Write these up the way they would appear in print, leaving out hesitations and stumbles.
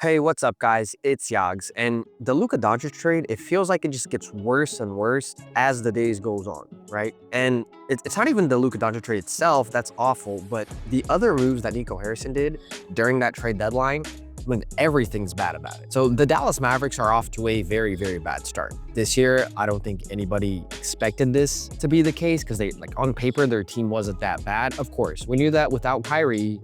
Hey, what's up, guys? It's Yags, and the Luka Doncic trade, it feels like it just gets worse and worse as the days goes on, right? And it's not even the Luka Doncic trade itself that's awful, but the other moves that Nico Harrison did during that trade deadline, when everything's bad about it. So the Dallas Mavericks are off to a very, very bad start. This year, I don't think anybody expected this to be the case because on paper, their team wasn't that bad. Of course, we knew that without Kyrie,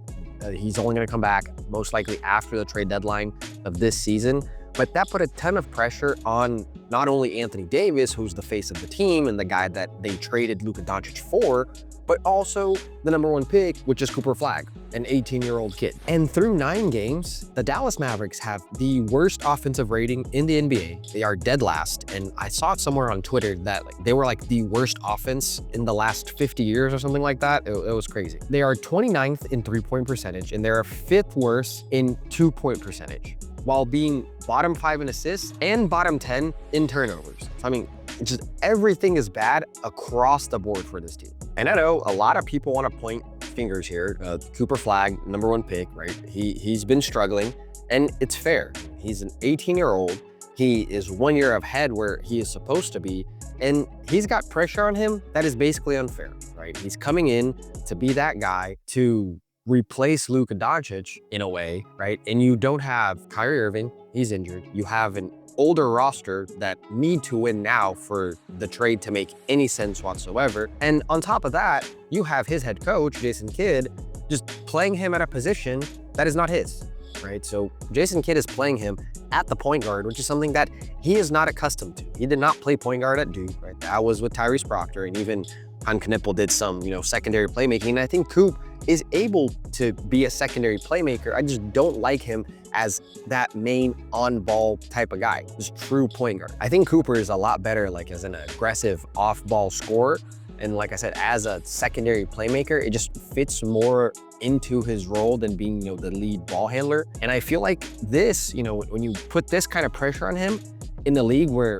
he's only going to come back most likely after the trade deadline of this season. But that put a ton of pressure on not only Anthony Davis, who's the face of the team and the guy that they traded Luka Doncic for, but also the #1 pick, which is Cooper Flagg, an 18-year-old kid. And through 9 games, the Dallas Mavericks have the worst offensive rating in the NBA. They are dead last. And I saw it somewhere on Twitter that they were the worst offense in the last 50 years or something like that. It was crazy. They are 29th in 3-point percentage, and they're 5th worst in 2-point percentage, while being bottom 5 in assists and bottom 10 in turnovers. I mean, it's just everything is bad across the board for this team. And I know a lot of people want to point fingers here. Cooper Flagg, #1 pick, right? He's been struggling, and it's fair. He's an 18-year-old. He is 1 year ahead where he is supposed to be, and he's got pressure on him that is basically unfair, right? He's coming in to be that guy to replace Luka Doncic in a way, right? And you don't have Kyrie Irving, he's injured. You have an older roster that need to win now for the trade to make any sense whatsoever. And on top of that, you have his head coach, Jason Kidd, just playing him at a position that is not his, right? So Jason Kidd is playing him at the point guard, which is something that he is not accustomed to. He did not play point guard at Duke, right? That was with Tyrese Proctor, and even Han Knippel did some, secondary playmaking. And I think Coop is able to be a secondary playmaker. I just don't like him as that main on-ball type of guy, just true point guard. I think Cooper is a lot better as an aggressive off-ball scorer. And like I said, as a secondary playmaker, it just fits more into his role than being, the lead ball handler. And I feel like this, when you put this kind of pressure on him, in the league where,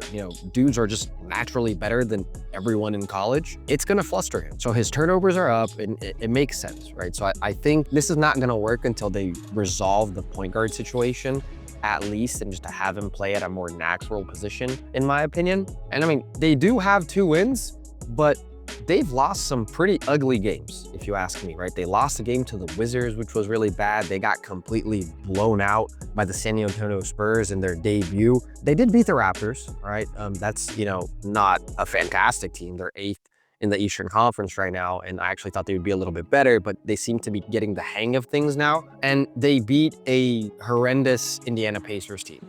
dudes are just naturally better than everyone in college, it's gonna fluster him. So his turnovers are up, and it makes sense, right? So I think this is not gonna work until they resolve the point guard situation, at least, and just to have him play at a more natural position, in my opinion. And I mean, they do have 2 wins, but they've lost some pretty ugly games, if you ask me, right? They lost a game to the Wizards, which was really bad. They got completely blown out by the San Antonio Spurs in their debut. They did beat the Raptors, right? That's, not a fantastic team. They're 8th in the Eastern Conference right now, and I actually thought they would be a little bit better, but they seem to be getting the hang of things now. And they beat a horrendous Indiana Pacers team.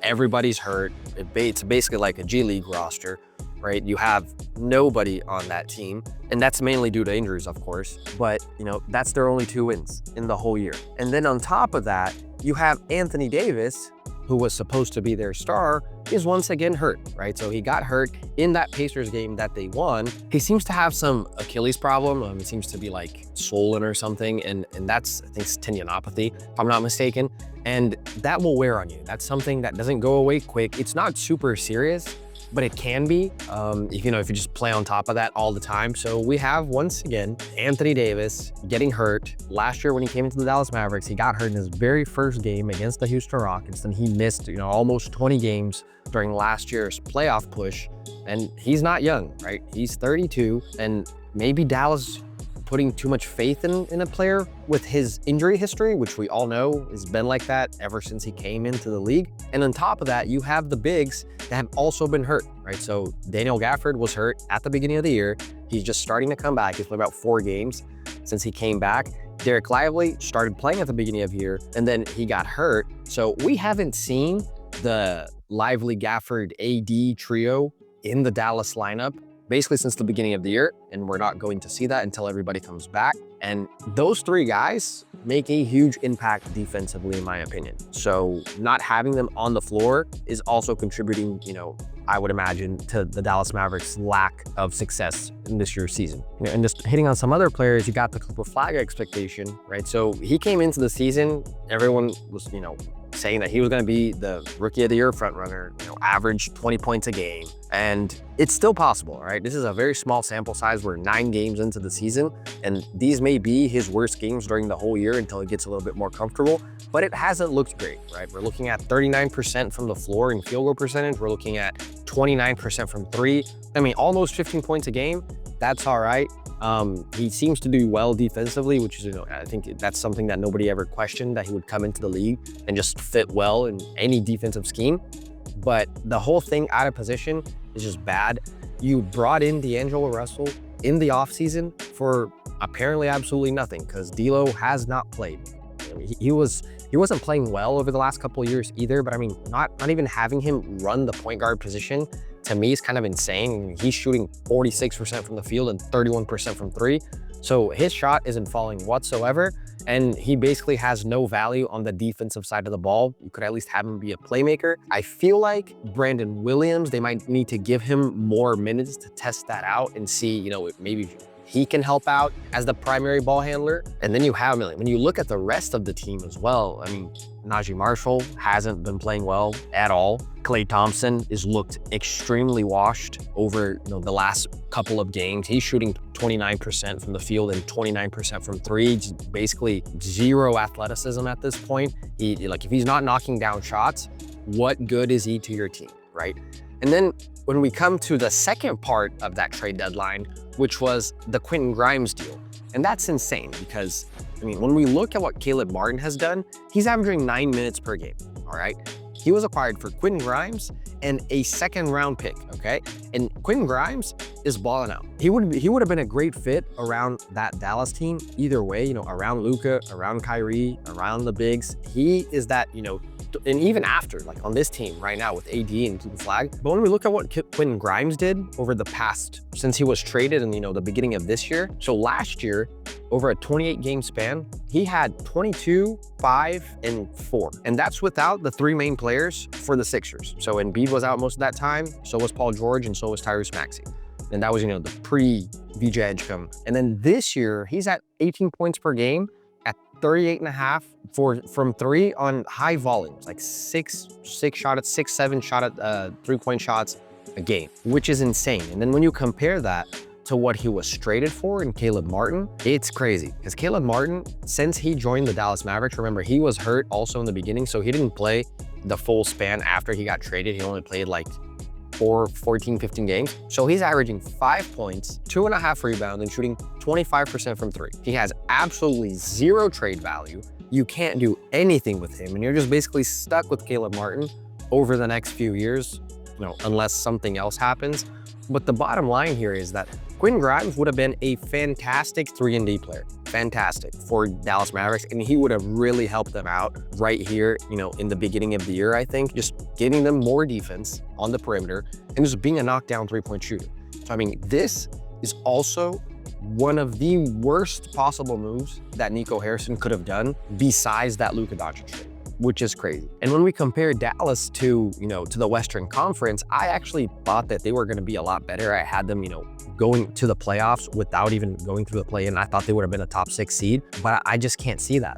Everybody's hurt. It's basically like a G League roster, right? You have nobody on that team, and that's mainly due to injuries, of course, but that's their only 2 wins in the whole year. And then on top of that, you have Anthony Davis, who was supposed to be their star, is once again hurt, right? So he got hurt in that Pacers game that they won. He seems to have some Achilles problem. It seems to be swollen or something, and that's, I think, it's tendinopathy, if I'm not mistaken. And that will wear on you. That's something that doesn't go away quick. It's not super serious, but it can be if you just play on top of that all the time. So we have, once again, Anthony Davis getting hurt. Last year when he came into the Dallas Mavericks, he got hurt in his very first game against the Houston Rockets, and he missed almost 20 games during last year's playoff push. And he's not young, right? He's 32, and maybe Dallas putting too much faith in a player with his injury history, which we all know has been like that ever since he came into the league. And on top of that, you have the bigs that have also been hurt, right? So Daniel Gafford was hurt at the beginning of the year. He's just starting to come back. He's played about 4 games since he came back. Derek Lively started playing at the beginning of the year, and then he got hurt. So we haven't seen the Lively, Gafford, AD trio in the Dallas lineup basically since the beginning of the year, and we're not going to see that until everybody comes back. And those 3 guys make a huge impact defensively, in my opinion. So not having them on the floor is also contributing, I would imagine, to the Dallas Mavericks' lack of success in this year's season. And just hitting on some other players, you got the Cooper Flagg expectation, right? So he came into the season, everyone was, saying that he was going to be the Rookie of the Year frontrunner, average 20 points a game. And it's still possible, right? This is a very small sample size. We're 9 games into the season, and these may be his worst games during the whole year until he gets a little bit more comfortable, but it hasn't looked great, right? We're looking at 39% from the floor in field goal percentage. We're looking at 29% from 3. I mean, almost 15 points a game. That's all right. He seems to do well defensively, which is, I think that's something that nobody ever questioned, that he would come into the league and just fit well in any defensive scheme. But the whole thing out of position is just bad. You brought in D'Angelo Russell in the offseason for apparently absolutely nothing, because D'Lo has not played. I mean, he wasn't playing well over the last couple of years either, but I mean, not even having him run the point guard position to me is kind of insane. He's shooting 46% from the field and 31% from 3. So his shot isn't falling whatsoever, and he basically has no value on the defensive side of the ball. You could at least have him be a playmaker. I feel like Brandon Williams, they might need to give him more minutes to test that out and see, if maybe he can help out as the primary ball handler. And then you have, when you look at the rest of the team as well, I mean, Najee Marshall hasn't been playing well at all. Klay Thompson is looked extremely washed over the last couple of games. He's shooting 29% from the field and 29% from 3. Just basically zero athleticism at this point. If he's not knocking down shots, what good is he to your team, right? And then when we come to the second part of that trade deadline, which was the Quentin Grimes deal. And that's insane because, when we look at what Caleb Martin has done, he's averaging 9 minutes per game, all right? He was acquired for Quentin Grimes and a 2nd round pick, okay? And Quentin Grimes is balling out. He would have been a great fit around that Dallas team either way, around Luka, around Kyrie, around the bigs. He is that, and even after, on this team right now with AD and Cooper Flagg. But when we look at what Quentin Grimes did over the past, since he was traded in, the beginning of this year. So last year, over a 28-game span, he had 22, 5, and 4. And that's without the 3 main players for the Sixers. So Embiid was out most of that time, so was Paul George, and so was Tyrese Maxey. And that was, the pre-VJ Edgecombe. And then this year, he's at 18 points per game, at 38.5 from 3 on high volumes, like 6, 7 shot at 3-point shots a game, which is insane. And then when you compare that to what he was traded for in Caleb Martin, it's crazy. Because Caleb Martin, since he joined the Dallas Mavericks, remember, he was hurt also in the beginning, so he didn't play the full span after he got traded. He only played 14, 15 games. So he's averaging 5 points, 2.5 rebounds, and shooting 25% from 3. He has absolutely zero trade value. You can't do anything with him, and you're just basically stuck with Caleb Martin over the next few years, unless something else happens. But the bottom line here is that Quentin Grimes would have been a fantastic 3-and-D player, fantastic for Dallas Mavericks, and he would have really helped them out right here, in the beginning of the year, I think, just getting them more defense on the perimeter and just being a knockdown 3-point shooter. So, this is also one of the worst possible moves that Nico Harrison could have done besides that Luka Doncic trade, which is crazy. And when we compare Dallas to, to the Western Conference, I actually thought that they were going to be a lot better. I had them, going to the playoffs without even going through the play-in. I thought they would have been a top 6 seed, but I just can't see that.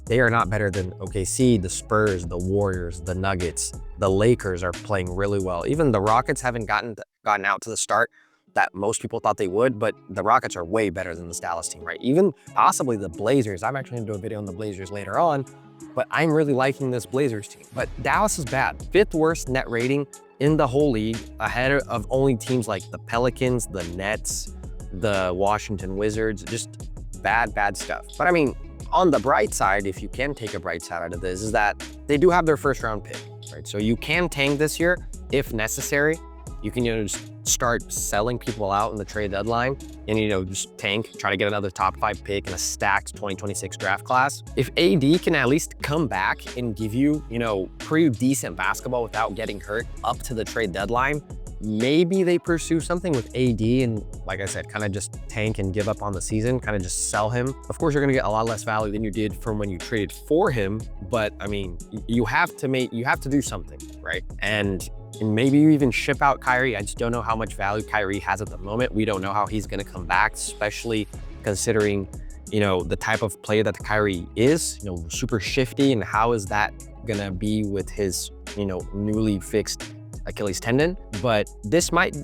They are not better than OKC, the Spurs, the Warriors, the Nuggets. The Lakers are playing really well. Even the Rockets haven't gotten out to the start that most people thought they would, but the Rockets are way better than this Dallas team, right? Even possibly the Blazers. I'm actually gonna do a video on the Blazers later on, but I'm really liking this Blazers team. But Dallas is bad. 5th worst net rating in the whole league, ahead of only teams like the Pelicans, the Nets, the Washington Wizards. Just bad stuff. But on the bright side, if you can take a bright side out of this, is that they do have their 1st round pick, right? So you can tank this year if necessary. You can just start selling people out in the trade deadline and just tank, try to get another top 5 pick in a stacked 2026 draft class. If AD can at least come back and give you, pretty decent basketball without getting hurt up to the trade deadline, maybe they pursue something with AD and, like I said, kind of just tank and give up on the season, kind of just sell him. Of course, you're gonna get a lot less value than you did from when you traded for him, but you have to do something, right? And maybe you even ship out Kyrie. I just don't know how much value Kyrie has at the moment. We don't know how he's gonna come back, especially considering, the type of player that Kyrie is, super shifty, and how is that gonna be with his, newly fixed Achilles tendon, but this might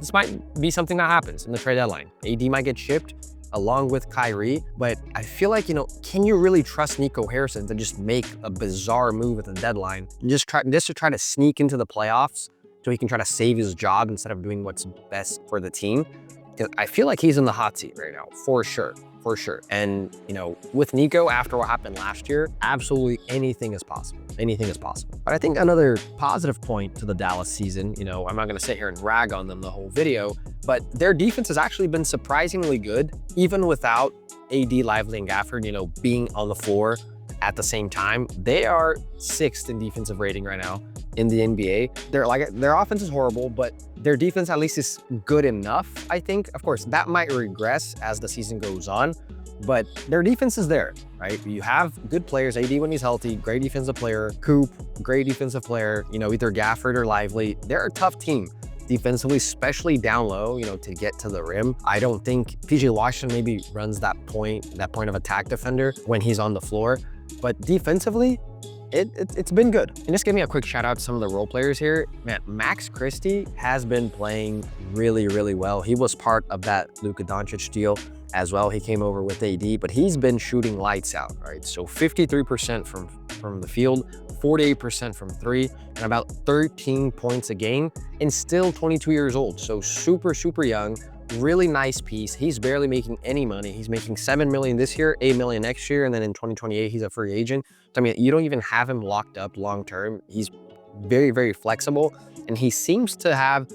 be something that happens in the trade deadline. AD might get shipped along with Kyrie, but I feel like, can you really trust Nico Harrison to just make a bizarre move at the deadline and just to try to sneak into the playoffs so he can try to save his job instead of doing what's best for the team? Because I feel like he's in the hot seat right now, for sure. And, with Nico, after what happened last year, absolutely anything is possible. Anything is possible. But I think another positive point to the Dallas season, I'm not going to sit here and rag on them the whole video, but their defense has actually been surprisingly good, even without AD, Lively, and Gafford, being on the floor at the same time. They are 6th in defensive rating right now in the NBA. Their offense is horrible, but their defense at least is good enough, I think. Of course, that might regress as the season goes on, but their defense is there, right? You have good players, AD when he's healthy, great defensive player, Coop, great defensive player, either Gafford or Lively. They're a tough team defensively, especially down low, to get to the rim. I don't think PJ Washington maybe runs that point of attack defender when he's on the floor, but defensively, it's been good. And just give me a quick shout out to some of the role players here. Man, Max Christie has been playing really, really well. He was part of that Luka Doncic deal as well. He came over with AD, but he's been shooting lights out, right? So 53% from the field, 48% from 3, and about 13 points a game, and still 22 years old. So super, super young. Really nice piece. He's barely making any money. He's making $7 million this year, $8 million next year, and then in 2028, he's a free agent. So, I mean, you don't even have him locked up long-term. He's very, very flexible, and he seems to have,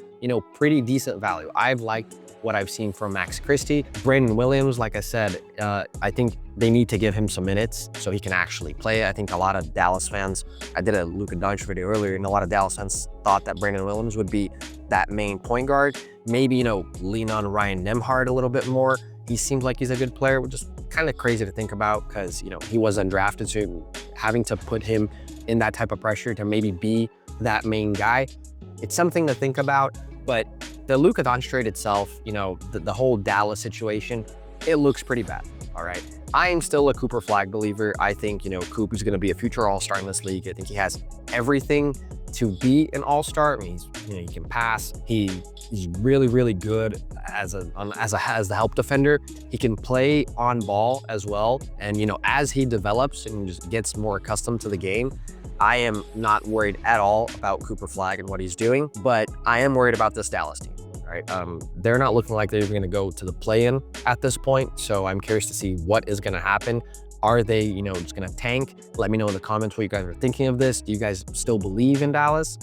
pretty decent value. I've liked what I've seen from Max Christie. Brandon Williams, like I said, I think they need to give him some minutes so he can actually play. I think a lot of Dallas fans, I did a Luka Doncic video earlier, and a lot of Dallas fans thought that Brandon Williams would be that main point guard. Maybe, lean on Ryan Nembhard a little bit more. He seems like he's a good player, which is kind of crazy to think about because, he was undrafted, so having to put him in that type of pressure to maybe be that main guy, it's something to think about. But the Luka Doncic trade itself, the whole Dallas situation, it looks pretty bad, all right? I am still a Cooper Flagg believer. I think, Coop is going to be a future all-star in this league. I think he has everything to be an all-star. I mean, he can pass. He's really, really good as the help defender. He can play on ball as well. And, as he develops and just gets more accustomed to the game, I am not worried at all about Cooper Flagg and what he's doing, but I am worried about this Dallas team. Right? They're not looking like they're going to go to the play-in at this point, so I'm curious to see what is going to happen. Are they, just going to tank? Let me know in the comments what you guys are thinking of this. Do you guys still believe in Dallas?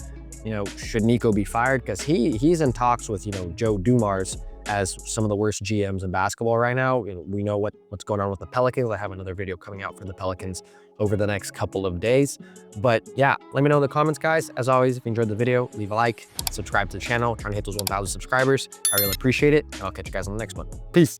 Should Nico be fired? Because he's in talks with, Joe Dumars as some of the worst GMs in basketball right now. We know what's going on with the Pelicans. I have another video coming out for the Pelicans over the next couple of days. But yeah, let me know in the comments, guys. As always, if you enjoyed the video, leave a like, subscribe to the channel, trying to hit those 1,000 subscribers. I really appreciate it, and I'll catch you guys on the next one. Peace.